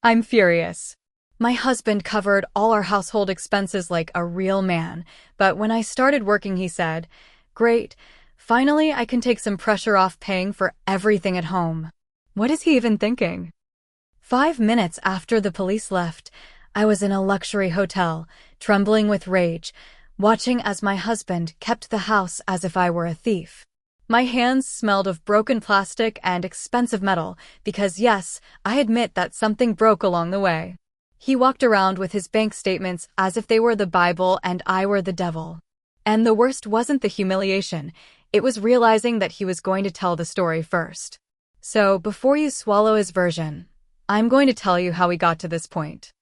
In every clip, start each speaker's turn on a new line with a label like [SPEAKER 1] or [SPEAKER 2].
[SPEAKER 1] I'm furious. My husband covered all our household expenses like a real man, but when I started working, he said, "Great, finally I can take some pressure off paying for everything at home." What is he even thinking? 5 minutes after the police left, I was in a luxury hotel, trembling with rage, watching as my husband kept the house as if I were a thief. My hands smelled of broken plastic and expensive metal because, yes, I admit that something broke along the way. He walked around with his bank statements as if they were the Bible and I were the devil. And the worst wasn't the humiliation, it was realizing that he was going to tell the story first. So, before you swallow his version, I'm going to tell you how we got to this point.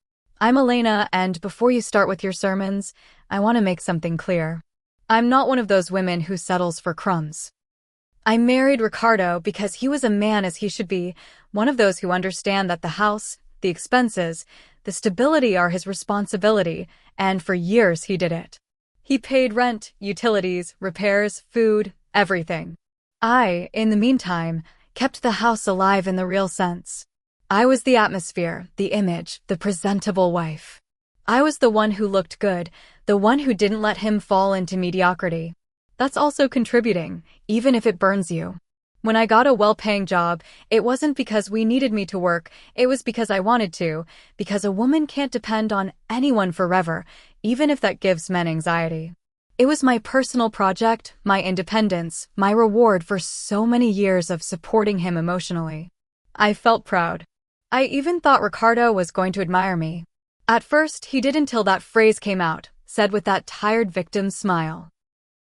[SPEAKER 1] I'm Elena, and before you start with your sermons, I want to make something clear. I'm not one of those women who settles for crumbs. I married Ricardo because he was a man as he should be, one of those who understand that the house, the expenses, the stability are his responsibility, and for years he did it. He paid rent, utilities, repairs, food, everything. I, in the meantime, kept the house alive in the real sense. I was the atmosphere, the image, the presentable wife. I was the one who looked good, the one who didn't let him fall into mediocrity. That's also contributing, even if it burns you. When I got a well-paying job, it wasn't because we needed me to work, it was because I wanted to, because a woman can't depend on anyone forever, even if that gives men anxiety. It was my personal project, my independence, my reward for so many years of supporting him emotionally. I felt proud. I even thought Ricardo was going to admire me. At first, he did until that phrase came out, said with that tired victim's smile.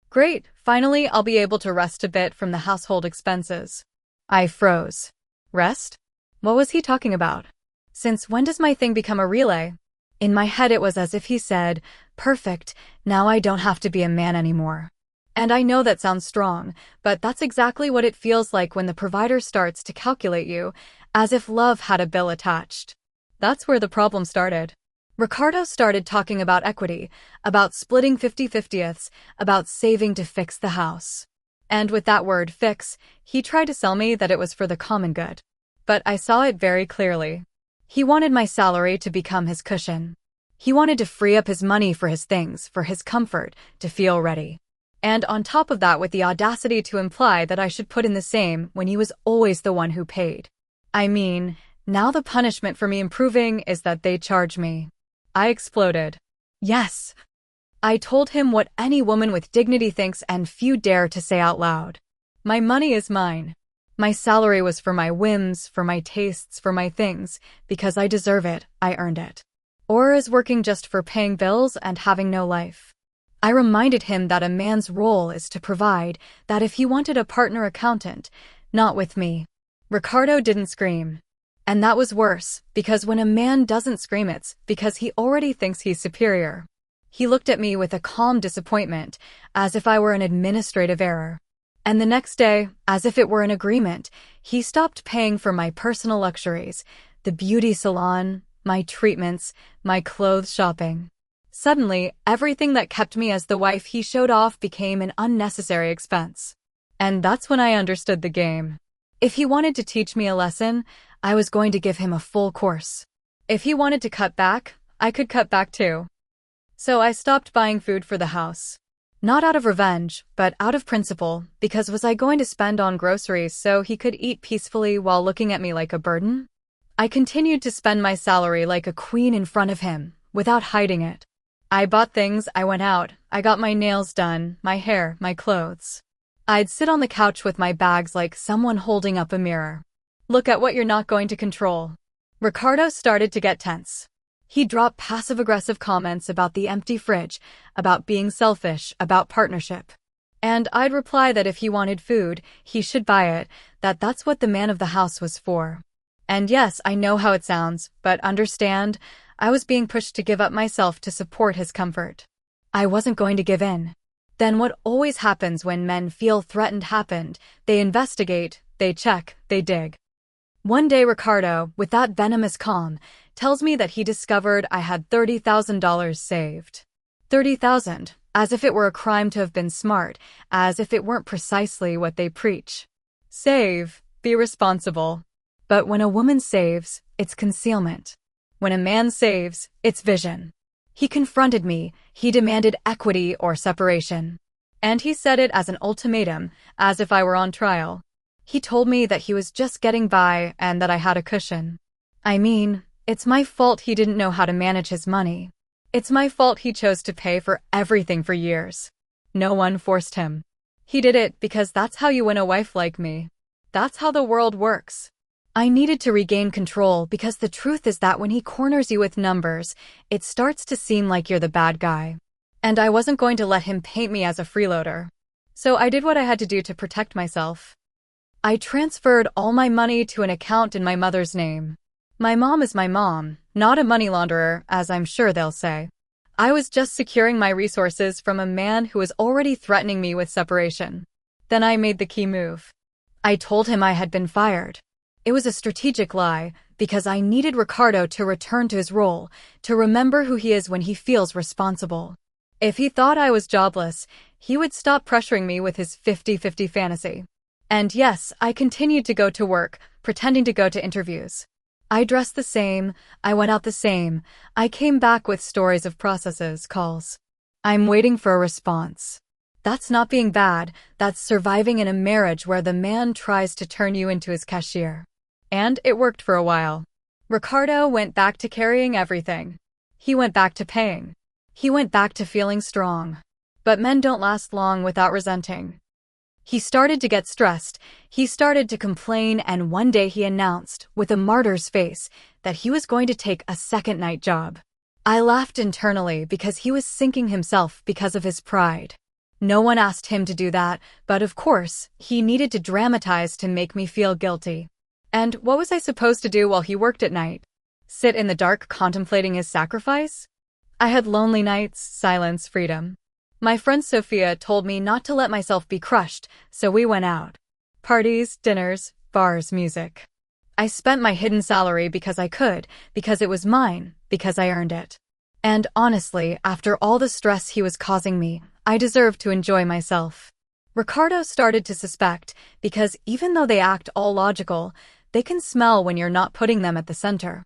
[SPEAKER 1] "Great, finally I'll be able to rest a bit from the household expenses." I froze. Rest? What was he talking about? Since when does my thing become a relay? In my head it was as if he said, "Perfect, now I don't have to be a man anymore." And I know that sounds strong, but that's exactly what it feels like when the provider starts to calculate you, as if love had a bill attached. That's where the problem started. Ricardo started talking about equity, about splitting 50/50ths, about saving to fix the house. And with that word fix, he tried to sell me that it was for the common good. But I saw it very clearly. He wanted my salary to become his cushion. He wanted to free up his money for his things, for his comfort, to feel ready. And on top of that, with the audacity to imply that I should put in the same when he was always the one who paid. I mean, now the punishment for me improving is that they charge me. I exploded. Yes. I told him what any woman with dignity thinks and few dare to say out loud. My money is mine. My salary was for my whims, for my tastes, for my things. Because I deserve it, I earned it. Or is working just for paying bills and having no life. I reminded him that a man's role is to provide, that if he wanted a partner accountant, not with me. Ricardo didn't scream. And that was worse, because when a man doesn't scream it's because he already thinks he's superior. He looked at me with a calm disappointment, as if I were an administrative error. And the next day, as if it were an agreement, he stopped paying for my personal luxuries, the beauty salon, my treatments, my clothes shopping. Suddenly, everything that kept me as the wife he showed off became an unnecessary expense. And that's when I understood the game. If he wanted to teach me a lesson, I was going to give him a full course. If he wanted to cut back, I could cut back too. So I stopped buying food for the house. Not out of revenge, but out of principle, because was I going to spend on groceries so he could eat peacefully while looking at me like a burden? I continued to spend my salary like a queen in front of him, without hiding it. I bought things, I went out, I got my nails done, my hair, my clothes. I'd sit on the couch with my bags like someone holding up a mirror. Look at what you're not going to control. Ricardo started to get tense. He dropped passive-aggressive comments about the empty fridge, about being selfish, about partnership. And I'd reply that if he wanted food, he should buy it, that that's what the man of the house was for. And yes, I know how it sounds, but understand, I was being pushed to give up myself to support his comfort. I wasn't going to give in. Then what always happens when men feel threatened happened, they investigate, they check, they dig. One day Ricardo, with that venomous calm, tells me that he discovered I had $30,000 saved. 30,000, as if it were a crime to have been smart, as if it weren't precisely what they preach. Save, be responsible. But when a woman saves, it's concealment. When a man saves, it's vision. He confronted me, he demanded equity or separation. And he said it as an ultimatum, as if I were on trial. He told me that he was just getting by and that I had a cushion. I mean, it's my fault he didn't know how to manage his money. It's my fault he chose to pay for everything for years. No one forced him. He did it because that's how you win a wife like me. That's how the world works. I needed to regain control because the truth is that when he corners you with numbers, it starts to seem like you're the bad guy. And I wasn't going to let him paint me as a freeloader. So I did what I had to do to protect myself. I transferred all my money to an account in my mother's name. My mom is my mom, not a money launderer, as I'm sure they'll say. I was just securing my resources from a man who was already threatening me with separation. Then I made the key move. I told him I had been fired. It was a strategic lie, because I needed Ricardo to return to his role, to remember who he is when he feels responsible. If he thought I was jobless, he would stop pressuring me with his 50-50 fantasy. And yes, I continued to go to work, pretending to go to interviews. I dressed the same, I went out the same, I came back with stories of processes, calls. I'm waiting for a response. That's not being bad, that's surviving in a marriage where the man tries to turn you into his cashier. And it worked for a while. Ricardo went back to carrying everything. He went back to paying. He went back to feeling strong. But men don't last long without resenting. He started to get stressed, he started to complain, and one day he announced, with a martyr's face, that he was going to take a second night job. I laughed internally because he was sinking himself because of his pride. No one asked him to do that, but of course, he needed to dramatize to make me feel guilty. And what was I supposed to do while he worked at night? Sit in the dark contemplating his sacrifice? I had lonely nights, silence, freedom. My friend Sophia told me not to let myself be crushed, so we went out. Parties, dinners, bars, music. I spent my hidden salary because I could, because it was mine, because I earned it. And honestly, after all the stress he was causing me, I deserved to enjoy myself. Ricardo started to suspect, because even though they act all logical, they can smell when you're not putting them at the center.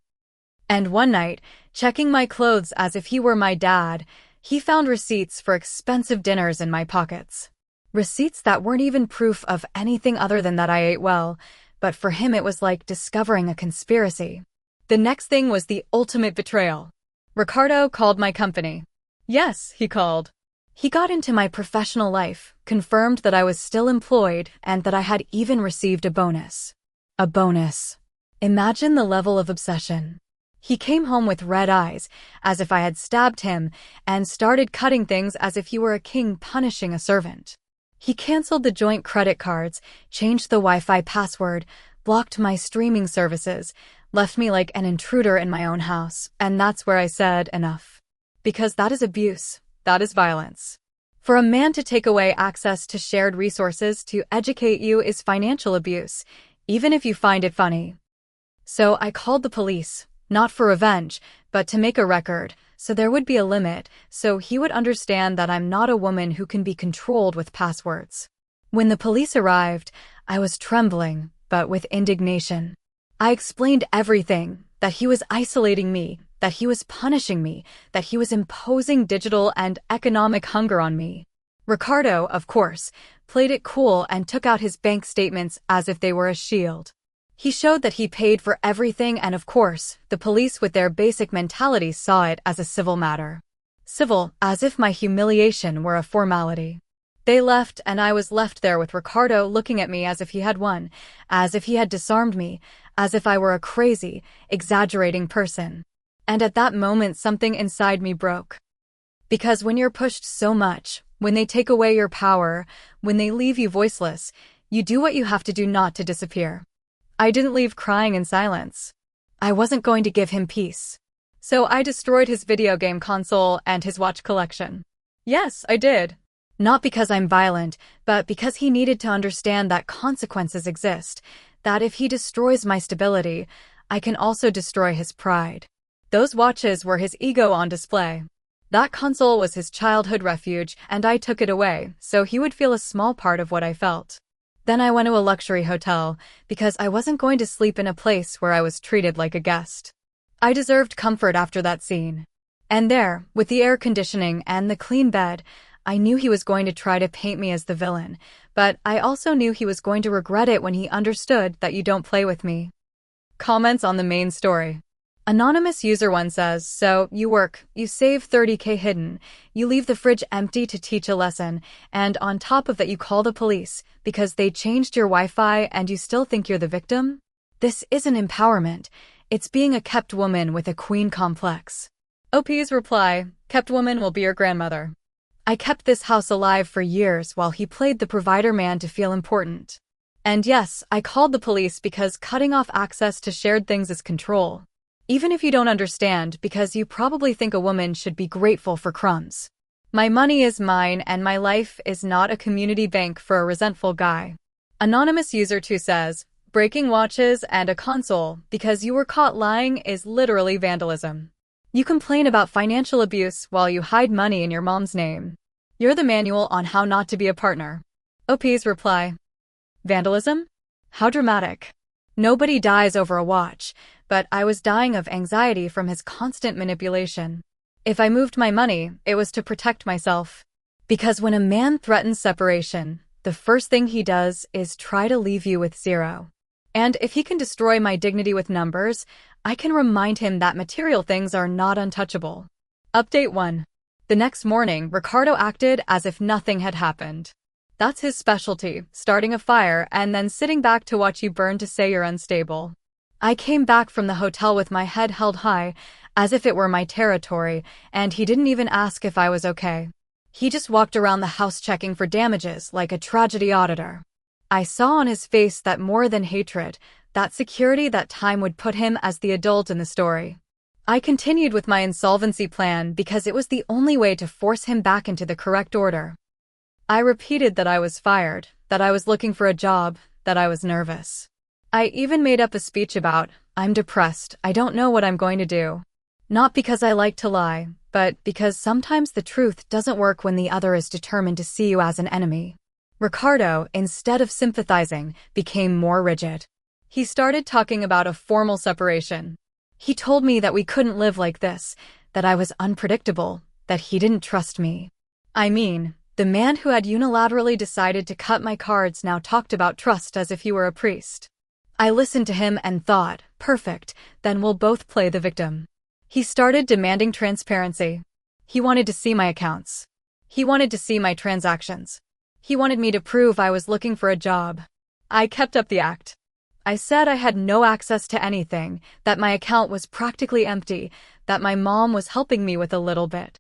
[SPEAKER 1] And one night, checking my clothes as if he were my dad, he found receipts for expensive dinners in my pockets. Receipts that weren't even proof of anything other than that I ate well, but for him it was like discovering a conspiracy. The next thing was the ultimate betrayal. Ricardo called my company. Yes, he called. He got into my professional life, confirmed that I was still employed, and that I had even received a bonus. A bonus. Imagine the level of obsession. He came home with red eyes, as if I had stabbed him, and started cutting things as if he were a king punishing a servant. He canceled the joint credit cards, changed the Wi-Fi password, blocked my streaming services, left me like an intruder in my own house, and that's where I said enough. Because that is abuse, that is violence. For a man to take away access to shared resources to educate you is financial abuse, even if you find it funny. So I called the police. Not for revenge, but to make a record, so there would be a limit, so he would understand that I'm not a woman who can be controlled with passwords. When the police arrived, I was trembling, but with indignation. I explained everything, that he was isolating me, that he was punishing me, that he was imposing digital and economic hunger on me. Ricardo, of course, played it cool and took out his bank statements as if they were a shield. He showed that he paid for everything, and of course, the police with their basic mentality saw it as a civil matter. Civil, as if my humiliation were a formality. They left, and I was left there with Ricardo looking at me as if he had won, as if he had disarmed me, as if I were a crazy, exaggerating person. And at that moment something inside me broke. Because when you're pushed so much, when they take away your power, when they leave you voiceless, you do what you have to do not to disappear. I didn't leave crying in silence. I wasn't going to give him peace. So I destroyed his video game console and his watch collection. Yes, I did. Not because I'm violent, but because he needed to understand that consequences exist, that if he destroys my stability, I can also destroy his pride. Those watches were his ego on display. That console was his childhood refuge, and I took it away, so he would feel a small part of what I felt. Then I went to a luxury hotel, because I wasn't going to sleep in a place where I was treated like a guest. I deserved comfort after that scene. And there, with the air conditioning and the clean bed, I knew he was going to try to paint me as the villain, but I also knew he was going to regret it when he understood that you don't play with me. Comments on the main story. Anonymous user 1 says, so, you work, you save 30K hidden, you leave the fridge empty to teach a lesson, and on top of that you call the police because they changed your Wi-Fi and you still think you're the victim? This isn't empowerment, it's being a kept woman with a queen complex. OP's reply, kept woman will be your grandmother. I kept this house alive for years while he played the provider man to feel important. And yes, I called the police because cutting off access to shared things is control. Even if you don't understand, because you probably think a woman should be grateful for crumbs. My money is mine and my life is not a community bank for a resentful guy. Anonymous user 2 says, breaking watches and a console because you were caught lying is literally vandalism. You complain about financial abuse while you hide money in your mom's name. You're the manual on how not to be a partner. OP's reply. Vandalism? How dramatic. Nobody dies over a watch, but I was dying of anxiety from his constant manipulation. If I moved my money, it was to protect myself. Because when a man threatens separation, the first thing he does is try to leave you with zero. And if he can destroy my dignity with numbers, I can remind him that material things are not untouchable. Update 1. The next morning, Ricardo acted as if nothing had happened. That's his specialty, starting a fire and then sitting back to watch you burn to say you're unstable. I came back from the hotel with my head held high, as if it were my territory, and he didn't even ask if I was okay. He just walked around the house checking for damages like a tragedy auditor. I saw on his face that more than hatred, that security that time would put him as the adult in the story. I continued with my insolvency plan because it was the only way to force him back into the correct order. I repeated that I was fired, that I was looking for a job, that I was nervous. I even made up a speech about, I'm depressed, I don't know what I'm going to do. Not because I like to lie, but because sometimes the truth doesn't work when the other is determined to see you as an enemy. Ricardo, instead of sympathizing, became more rigid. He started talking about a formal separation. He told me that we couldn't live like this, that I was unpredictable, that he didn't trust me. I mean, the man who had unilaterally decided to cut my cards now talked about trust as if he were a priest. I listened to him and thought, perfect, then we'll both play the victim. He started demanding transparency. He wanted to see my accounts. He wanted to see my transactions. He wanted me to prove I was looking for a job. I kept up the act. I said I had no access to anything, that my account was practically empty, that my mom was helping me with a little bit.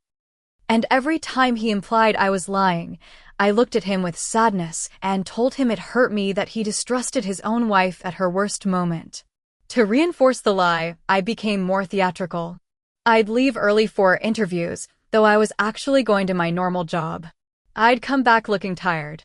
[SPEAKER 1] And every time he implied I was lying, I looked at him with sadness and told him it hurt me that he distrusted his own wife at her worst moment. To reinforce the lie, I became more theatrical. I'd leave early for interviews, though I was actually going to my normal job. I'd come back looking tired.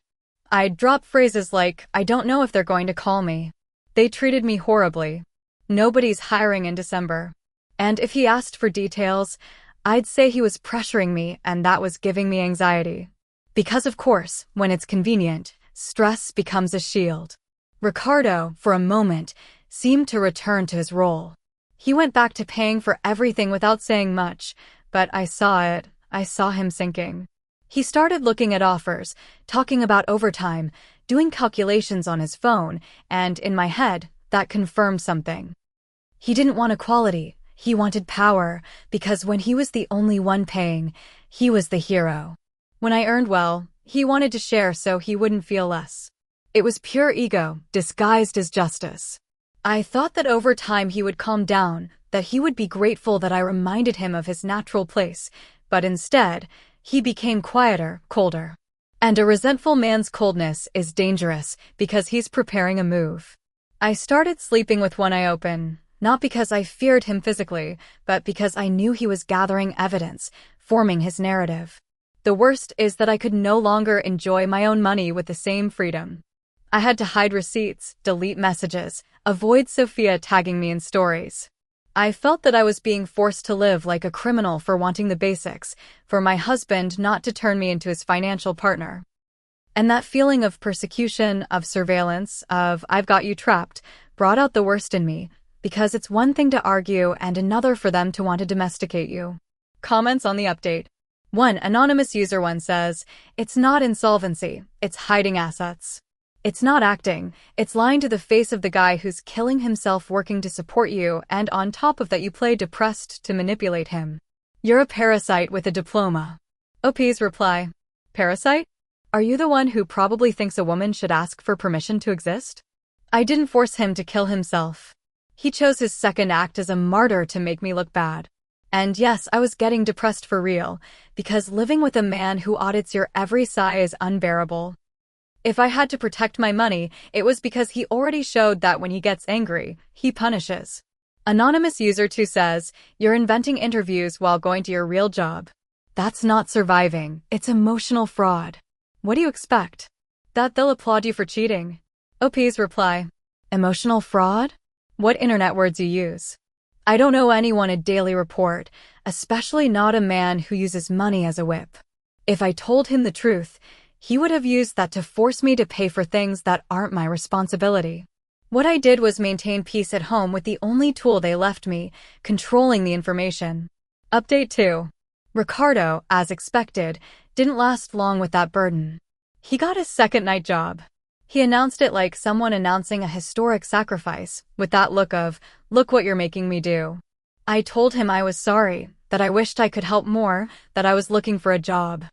[SPEAKER 1] I'd drop phrases like, I don't know if they're going to call me. They treated me horribly. Nobody's hiring in December. And if he asked for details, I'd say he was pressuring me and that was giving me anxiety. Because of course, when it's convenient, stress becomes a shield. Ricardo, for a moment, seemed to return to his role. He went back to paying for everything without saying much, but I saw it. I saw him sinking. He started looking at offers, talking about overtime, doing calculations on his phone, and in my head, that confirmed something. He didn't want equality. He wanted power, because when he was the only one paying, he was the hero. When I earned well, he wanted to share so he wouldn't feel less. It was pure ego, disguised as justice. I thought that over time he would calm down, that he would be grateful that I reminded him of his natural place, but instead, he became quieter, colder. And a resentful man's coldness is dangerous because he's preparing a move. I started sleeping with one eye open. Not because I feared him physically, but because I knew he was gathering evidence, forming his narrative. The worst is that I could no longer enjoy my own money with the same freedom. I had to hide receipts, delete messages, avoid Sophia tagging me in stories. I felt that I was being forced to live like a criminal for wanting the basics, for my husband not to turn me into his financial partner. And that feeling of persecution, of surveillance, of I've got you trapped, brought out the worst in me, because it's one thing to argue and another for them to want to domesticate you. Comments on the update. One anonymous user one says, "It's not insolvency, it's hiding assets. It's not acting, it's lying to the face of the guy who's killing himself working to support you, and on top of that you play depressed to manipulate him. You're a parasite with a diploma." OP's reply. Parasite? Are you the one who probably thinks a woman should ask for permission to exist? I didn't force him to kill himself. He chose his second act as a martyr to make me look bad. And yes, I was getting depressed for real, because living with a man who audits your every sigh is unbearable. If I had to protect my money, it was because he already showed that when he gets angry, he punishes. Anonymous user 2 says, "You're inventing interviews while going to your real job. That's not surviving, it's emotional fraud. What do you expect? That they'll applaud you for cheating?" OP's reply. Emotional fraud? What internet words you use. I don't owe anyone a daily report, especially not a man who uses money as a whip. If I told him the truth, he would have used that to force me to pay for things that aren't my responsibility. What I did was maintain peace at home with the only tool they left me, controlling the information. Update 2. Ricardo, as expected, didn't last long with that burden. He got a second night job. He announced it like someone announcing a historic sacrifice, with that look of, "Look what you're making me do." I told him I was sorry, that I wished I could help more, that I was looking for a job.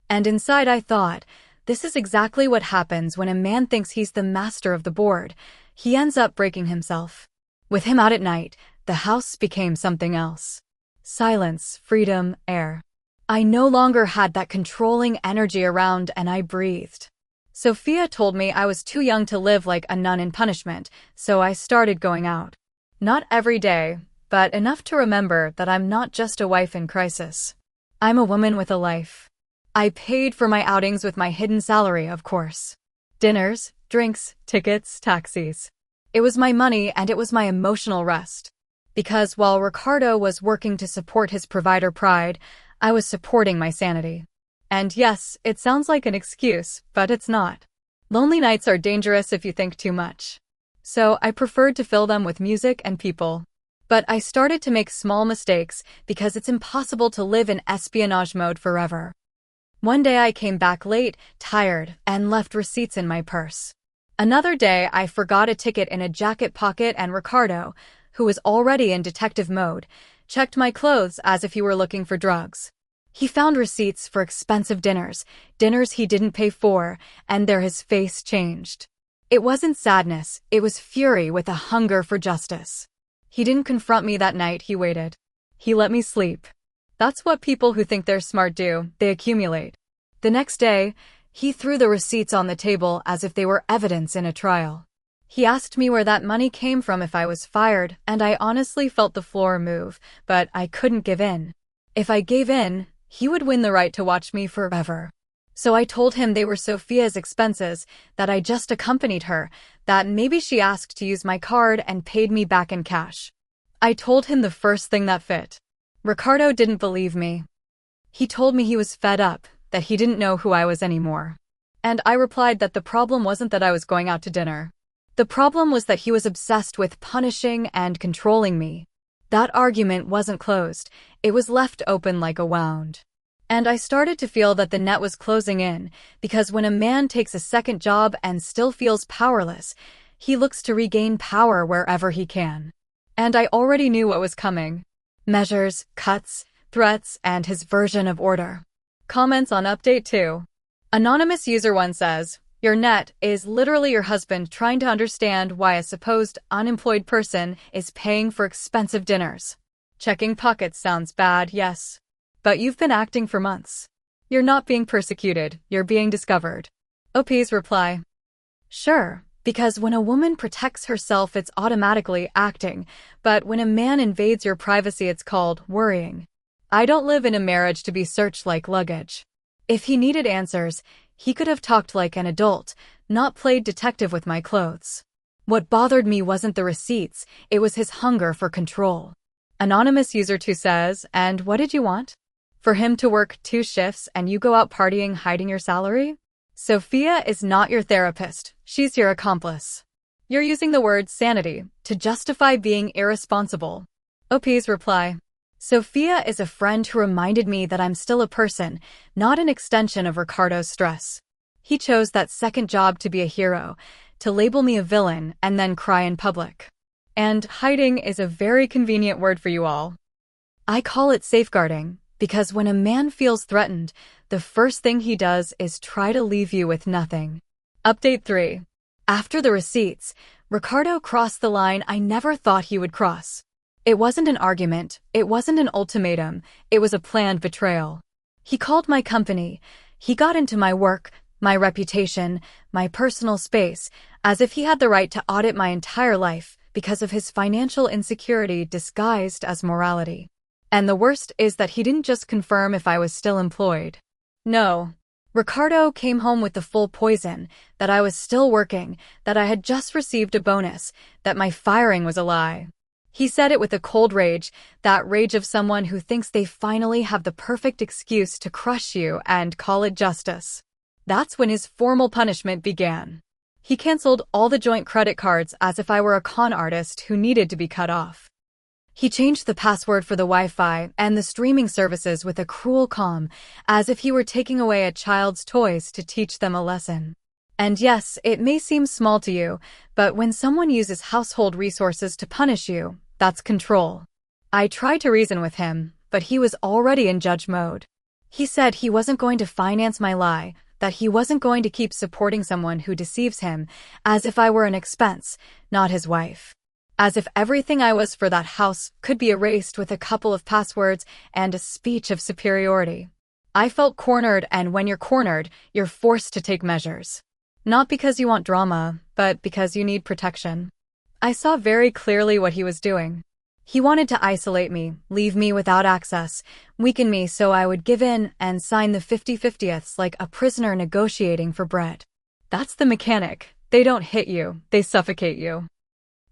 [SPEAKER 1] And inside I thought, this is exactly what happens when a man thinks he's the master of the board. He ends up breaking himself. With him out at night, the house became something else. Silence, freedom, air. I no longer had that controlling energy around, and I breathed. Sophia told me I was too young to live like a nun in punishment, so I started going out. Not every day, but enough to remember that I'm not just a wife in crisis. I'm a woman with a life. I paid for my outings with my hidden salary, of course. Dinners, drinks, tickets, taxis. It was my money and it was my emotional rest. Because while Ricardo was working to support his provider pride, I was supporting my sanity. And yes, it sounds like an excuse, but it's not. Lonely nights are dangerous if you think too much. So I preferred to fill them with music and people. But I started to make small mistakes because it's impossible to live in espionage mode forever. One day I came back late, tired, and left receipts in my purse. Another day I forgot a ticket in a jacket pocket and Ricardo, who was already in detective mode, checked my clothes as if he were looking for drugs. He found receipts for expensive dinners he didn't pay for, and there his face changed. It wasn't sadness, it was fury with a hunger for justice. He didn't confront me that night, he waited. He let me sleep. That's what people who think they're smart do, they accumulate. The next day, he threw the receipts on the table as if they were evidence in a trial. He asked me where that money came from if I was fired, and I honestly felt the floor move, but I couldn't give in. If I gave in, he would win the right to watch me forever. So I told him they were Sophia's expenses, that I just accompanied her, that maybe she asked to use my card and paid me back in cash. I told him the first thing that fit. Ricardo didn't believe me. He told me he was fed up, that he didn't know who I was anymore. And I replied that the problem wasn't that I was going out to dinner. The problem was that he was obsessed with punishing and controlling me. That argument wasn't closed, it was left open like a wound. And I started to feel that the net was closing in, because when a man takes a second job and still feels powerless, he looks to regain power wherever he can. And I already knew what was coming. Measures, cuts, threats, and his version of order. Comments on Update 2. Anonymous user 1 says, "Your net is literally your husband trying to understand why a supposed unemployed person is paying for expensive dinners. Checking pockets sounds bad, yes. But you've been acting for months. You're not being persecuted, you're being discovered." OP's reply. Sure, because when a woman protects herself it's automatically acting, but when a man invades your privacy it's called worrying. I don't live in a marriage to be searched like luggage. If he needed answers, he could have talked like an adult, not played detective with my clothes. What bothered me wasn't the receipts, it was his hunger for control. Anonymous user 2 says, "And what did you want? For him to work 2 shifts and you go out partying hiding your salary? Sophia is not your therapist, she's your accomplice." You're using the word sanity to justify being irresponsible. OP's reply. Sophia is a friend who reminded me that I'm still a person, not an extension of Ricardo's stress. He chose that second job to be a hero, to label me a villain and then cry in public. And hiding is a very convenient word for you all. I call it safeguarding, because when a man feels threatened, the first thing he does is try to leave you with nothing. Update 3. After the receipts, Ricardo crossed the line I never thought he would cross. It wasn't an argument, it wasn't an ultimatum, it was a planned betrayal. He called my company, he got into my work, my reputation, my personal space, as if he had the right to audit my entire life because of his financial insecurity disguised as morality. And the worst is that he didn't just confirm if I was still employed. No. Ricardo came home with the full poison, that I was still working, that I had just received a bonus, that my firing was a lie. He said it with a cold rage, that rage of someone who thinks they finally have the perfect excuse to crush you and call it justice. That's when his formal punishment began. He canceled all the joint credit cards as if I were a con artist who needed to be cut off. He changed the password for the Wi-Fi and the streaming services with a cruel calm, as if he were taking away a child's toys to teach them a lesson. And yes, it may seem small to you, but when someone uses household resources to punish you, that's control. I tried to reason with him, but he was already in judge mode. He said he wasn't going to finance my lie, that he wasn't going to keep supporting someone who deceives him, as if I were an expense, not his wife. As if everything I was for that house could be erased with a couple of passwords and a speech of superiority. I felt cornered, and when you're cornered, you're forced to take measures. Not because you want drama, but because you need protection. I saw very clearly what he was doing. He wanted to isolate me, leave me without access, weaken me so I would give in and sign the 50/50ths like a prisoner negotiating for bread. That's the mechanic. They don't hit you, they suffocate you.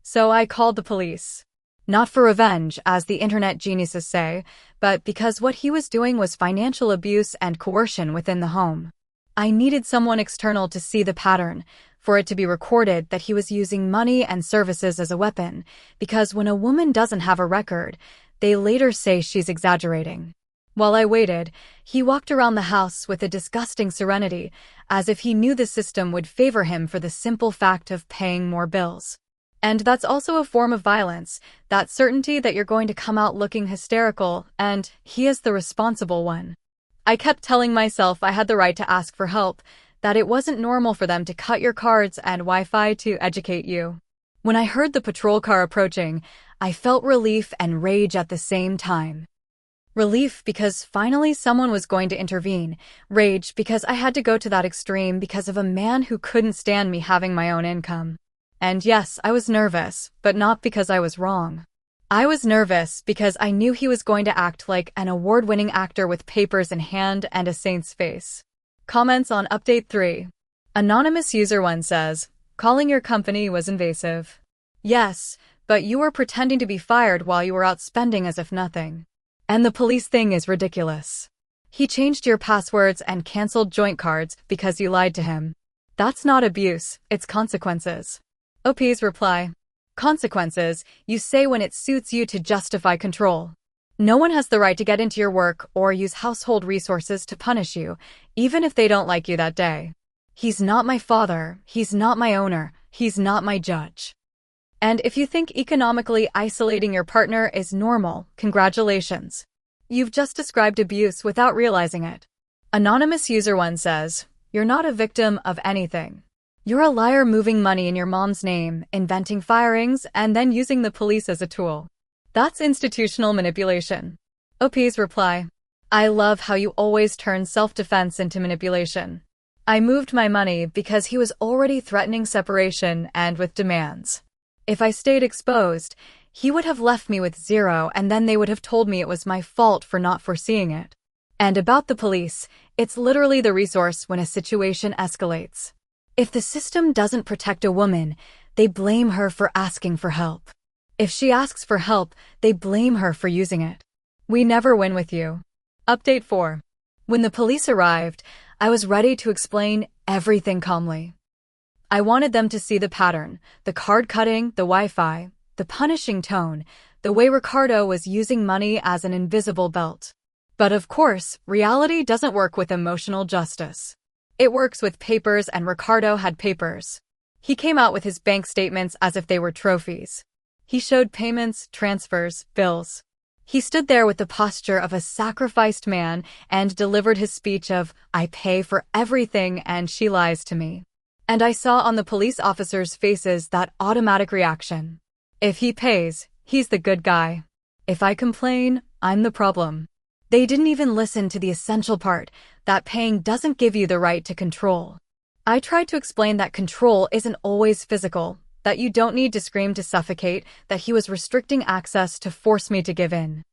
[SPEAKER 1] So I called the police. Not for revenge, as the internet geniuses say, but because what he was doing was financial abuse and coercion within the home. I needed someone external to see the pattern, for it to be recorded that he was using money and services as a weapon, because when a woman doesn't have a record, they later say she's exaggerating. While I waited, he walked around the house with a disgusting serenity, as if he knew the system would favor him for the simple fact of paying more bills. And that's also a form of violence, that certainty that you're going to come out looking hysterical, and he is the responsible one. I kept telling myself I had the right to ask for help, that it wasn't normal for them to cut your cards and Wi-Fi to educate you. When I heard the patrol car approaching, I felt relief and rage at the same time. Relief because finally someone was going to intervene. Rage because I had to go to that extreme because of a man who couldn't stand me having my own income. And yes, I was nervous, but not because I was wrong. I was nervous because I knew he was going to act like an award-winning actor with papers in hand and a saint's face. Comments on Update 3. Anonymous User 1 says, calling your company was invasive. Yes, but you were pretending to be fired while you were out spending as if nothing. And the police thing is ridiculous. He changed your passwords and canceled joint cards because you lied to him. That's not abuse, it's consequences. OP's reply. Consequences, you say when it suits you to justify control. No one has the right to get into your work or use household resources to punish you, even if they don't like you that day. He's not my father, he's not my owner, he's not my judge. And if you think economically isolating your partner is normal, congratulations. You've just described abuse without realizing it. Anonymous User 1 says, you're not a victim of anything. You're a liar moving money in your mom's name, inventing firings, and then using the police as a tool. That's institutional manipulation. OP's reply. I love how you always turn self-defense into manipulation. I moved my money because he was already threatening separation and with demands. If I stayed exposed, he would have left me with zero and then they would have told me it was my fault for not foreseeing it. And about the police, it's literally the resource when a situation escalates. If the system doesn't protect a woman, they blame her for asking for help. If she asks for help, they blame her for using it. We never win with you. Update 4. When the police arrived, I was ready to explain everything calmly. I wanted them to see the pattern, the card cutting, the Wi-Fi, the punishing tone, the way Ricardo was using money as an invisible belt. But of course, reality doesn't work with emotional justice. It works with papers, and Ricardo had papers. He came out with his bank statements as if they were trophies. He showed payments, transfers, bills. He stood there with the posture of a sacrificed man and delivered his speech of, "I pay for everything and she lies to me." And I saw on the police officers' faces that automatic reaction. If he pays, he's the good guy. If I complain, I'm the problem. They didn't even listen to the essential part, that paying doesn't give you the right to control. I tried to explain that control isn't always physical, that you don't need to scream to suffocate, that he was restricting access to force me to give in.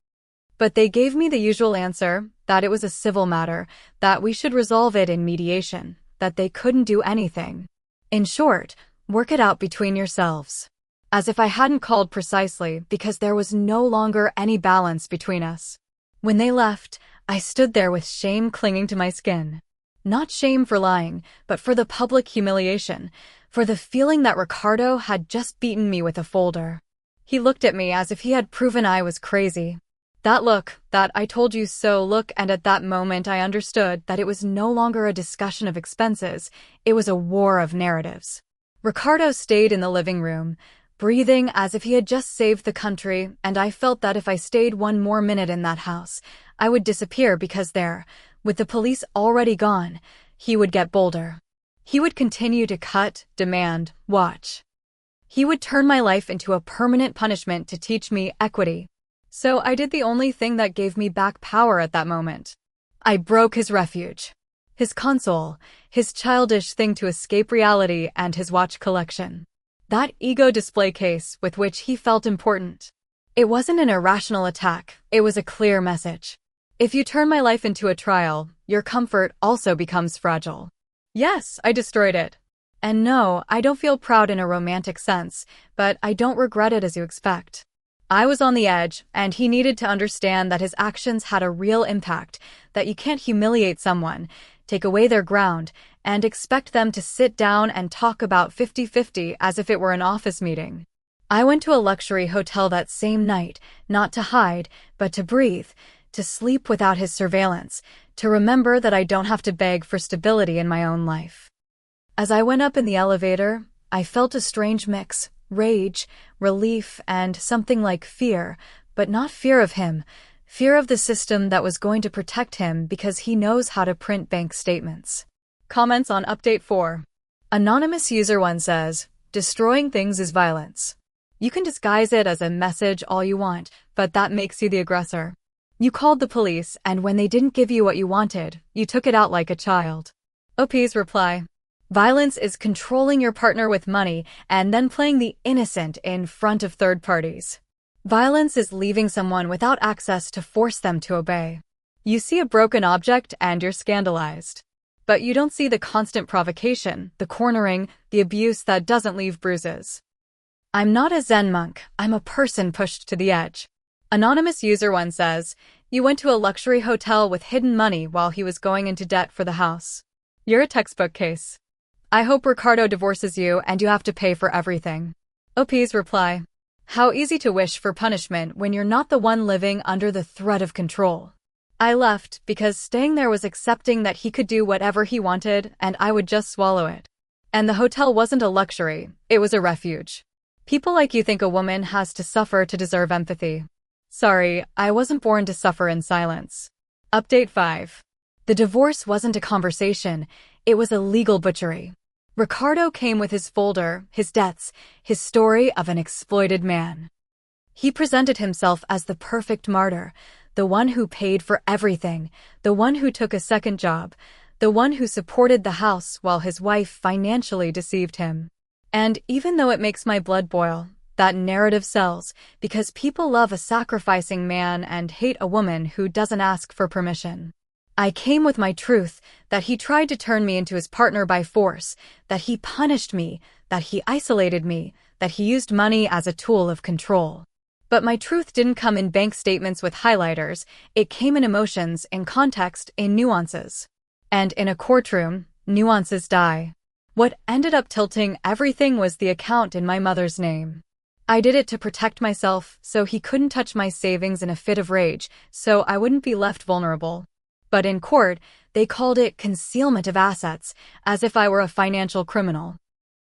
[SPEAKER 1] But they gave me the usual answer, that it was a civil matter, that we should resolve it in mediation, that they couldn't do anything. In short, work it out between yourselves. As if I hadn't called precisely because there was no longer any balance between us. When they left, I stood there with shame clinging to my skin. Not shame for lying, but for the public humiliation, for the feeling that Ricardo had just beaten me with a folder. He looked at me as if he had proven I was crazy. That look, that "I told you so" look, and at that moment I understood that it was no longer a discussion of expenses, it was a war of narratives. Ricardo stayed in the living room, breathing as if he had just saved the country, and I felt that if I stayed one more minute in that house, I would disappear because there, with the police already gone, he would get bolder. He would continue to cut, demand, watch. He would turn my life into a permanent punishment to teach me equity. So I did the only thing that gave me back power at that moment. I broke his refuge, his console, his childish thing to escape reality, and his watch collection. That ego display case with which he felt important. It wasn't an irrational attack, it was a clear message. If you turn my life into a trial, your comfort also becomes fragile. Yes, I destroyed it. And no, I don't feel proud in a romantic sense, but I don't regret it as you expect. I was on the edge, and he needed to understand that his actions had a real impact, that you can't humiliate someone, take away their ground, and expect them to sit down and talk about 50-50 as if it were an office meeting. I went to a luxury hotel that same night, not to hide, but to breathe, to sleep without his surveillance, to remember that I don't have to beg for stability in my own life. As I went up in the elevator, I felt a strange mix, rage, relief, and something like fear, but not fear of him, fear of the system that was going to protect him because he knows how to print bank statements. Comments on Update 4. Anonymous User 1 says, "Destroying things is violence. You can disguise it as a message all you want, but that makes you the aggressor. You called the police, and when they didn't give you what you wanted, you took it out like a child." OP's reply. Violence is controlling your partner with money and then playing the innocent in front of third parties. Violence is leaving someone without access to force them to obey. You see a broken object and you're scandalized. But you don't see the constant provocation, the cornering, the abuse that doesn't leave bruises. I'm not a Zen monk, I'm a person pushed to the edge. Anonymous User 1 says, "You went to a luxury hotel with hidden money while he was going into debt for the house. You're a textbook case. I hope Ricardo divorces you and you have to pay for everything." OP's reply. How easy to wish for punishment when you're not the one living under the threat of control. I left because staying there was accepting that he could do whatever he wanted and I would just swallow it. And the hotel wasn't a luxury, it was a refuge. People like you think a woman has to suffer to deserve empathy. Sorry, I wasn't born to suffer in silence. Update 5. The divorce wasn't a conversation, it was a legal butchery. Ricardo came with his folder, his debts, his story of an exploited man. He presented himself as the perfect martyr, the one who paid for everything, the one who took a second job, the one who supported the house while his wife financially deceived him. And even though it makes my blood boil, that narrative sells because people love a sacrificing man and hate a woman who doesn't ask for permission. I came with my truth, that he tried to turn me into his partner by force, that he punished me, that he isolated me, that he used money as a tool of control. But my truth didn't come in bank statements with highlighters, it came in emotions, in context, in nuances. And in a courtroom, nuances die. What ended up tilting everything was the account in my mother's name. I did it to protect myself, so he couldn't touch my savings in a fit of rage, so I wouldn't be left vulnerable. But in court, they called it concealment of assets, as if I were a financial criminal.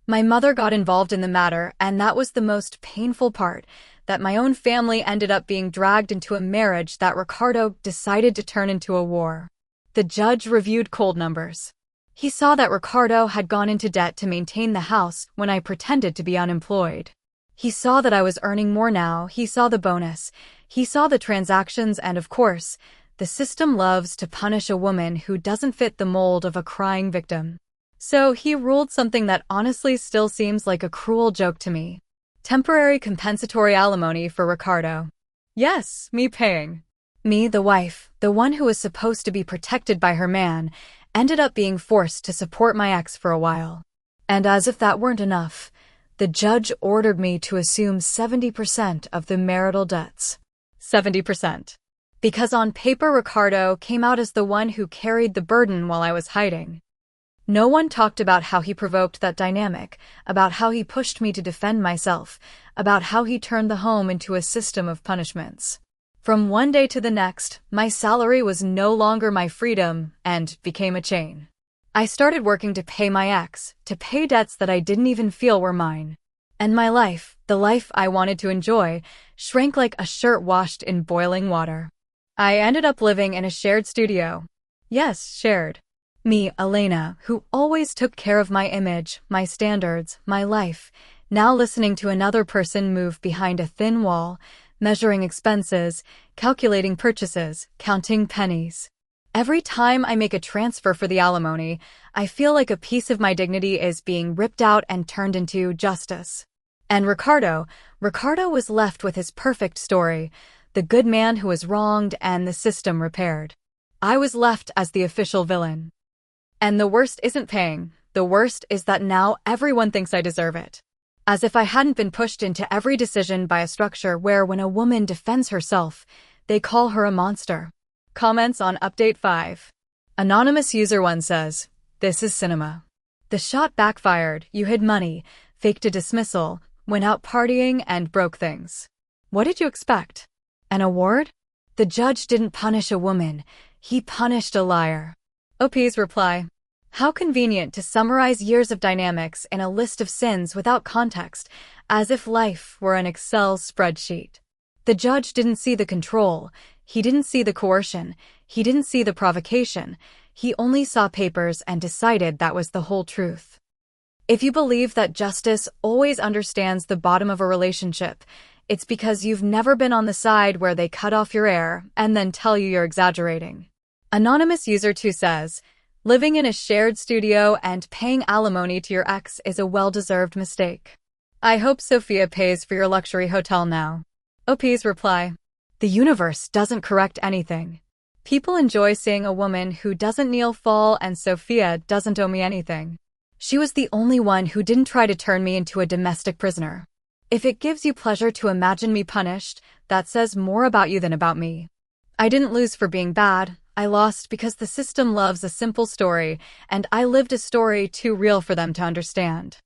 [SPEAKER 1] My mother got involved in the matter, and that was the most painful part, that my own family ended up being dragged into a marriage that Ricardo decided to turn into a war. The judge reviewed cold numbers. He saw that Ricardo had gone into debt to maintain the house when I pretended to be unemployed. He saw that I was earning more now, he saw the bonus, he saw the transactions, and of course, the system loves to punish a woman who doesn't fit the mold of a crying victim. So he ruled something that honestly still seems like a cruel joke to me. Temporary compensatory alimony for Ricardo. Yes, me paying. Me, the wife, the one who was supposed to be protected by her man, ended up being forced to support my ex for a while. And as if that weren't enough, the judge ordered me to assume 70% of the marital debts. 70%. Because on paper Ricardo came out as the one who carried the burden while I was hiding. No one talked about how he provoked that dynamic, about how he pushed me to defend myself, about how he turned the home into a system of punishments. From one day to the next, my salary was no longer my freedom and became a chain. I started working to pay my ex, to pay debts that I didn't even feel were mine. And my life, the life I wanted to enjoy, shrank like a shirt washed in boiling water. I ended up living in a shared studio. Yes, shared. Me, Elena, who always took care of my image, my standards, my life, now listening to another person move behind a thin wall, measuring expenses, calculating purchases, counting pennies. Every time I make a transfer for the alimony, I feel like a piece of my dignity is being ripped out and turned into justice. And Ricardo was left with his perfect story, the good man who was wronged and the system repaired. I was left as the official villain. And the worst isn't paying, the worst is that now everyone thinks I deserve it. As if I hadn't been pushed into every decision by a structure where when a woman defends herself, they call her a monster. Comments on Update 5. Anonymous User 1 says, "This is cinema. The shot backfired, you hid money, faked a dismissal, went out partying and broke things. What did you expect? An award? The judge didn't punish a woman, he punished a liar." OP's reply. How convenient to summarize years of dynamics in a list of sins without context, as if life were an Excel spreadsheet. The judge didn't see the control, he didn't see the coercion, he didn't see the provocation, he only saw papers and decided that was the whole truth. If you believe that justice always understands the bottom of a relationship, it's because you've never been on the side where they cut off your air and then tell you you're exaggerating. Anonymous User 2 says, living in a shared studio and paying alimony to your ex is a well-deserved mistake. I hope Sophia pays for your luxury hotel now. OP's reply. The universe doesn't correct anything. People enjoy seeing a woman who doesn't kneel fall, and Sophia doesn't owe me anything. She was the only one who didn't try to turn me into a domestic prisoner. If it gives you pleasure to imagine me punished, that says more about you than about me. I didn't lose for being bad. I lost because the system loves a simple story, and I lived a story too real for them to understand.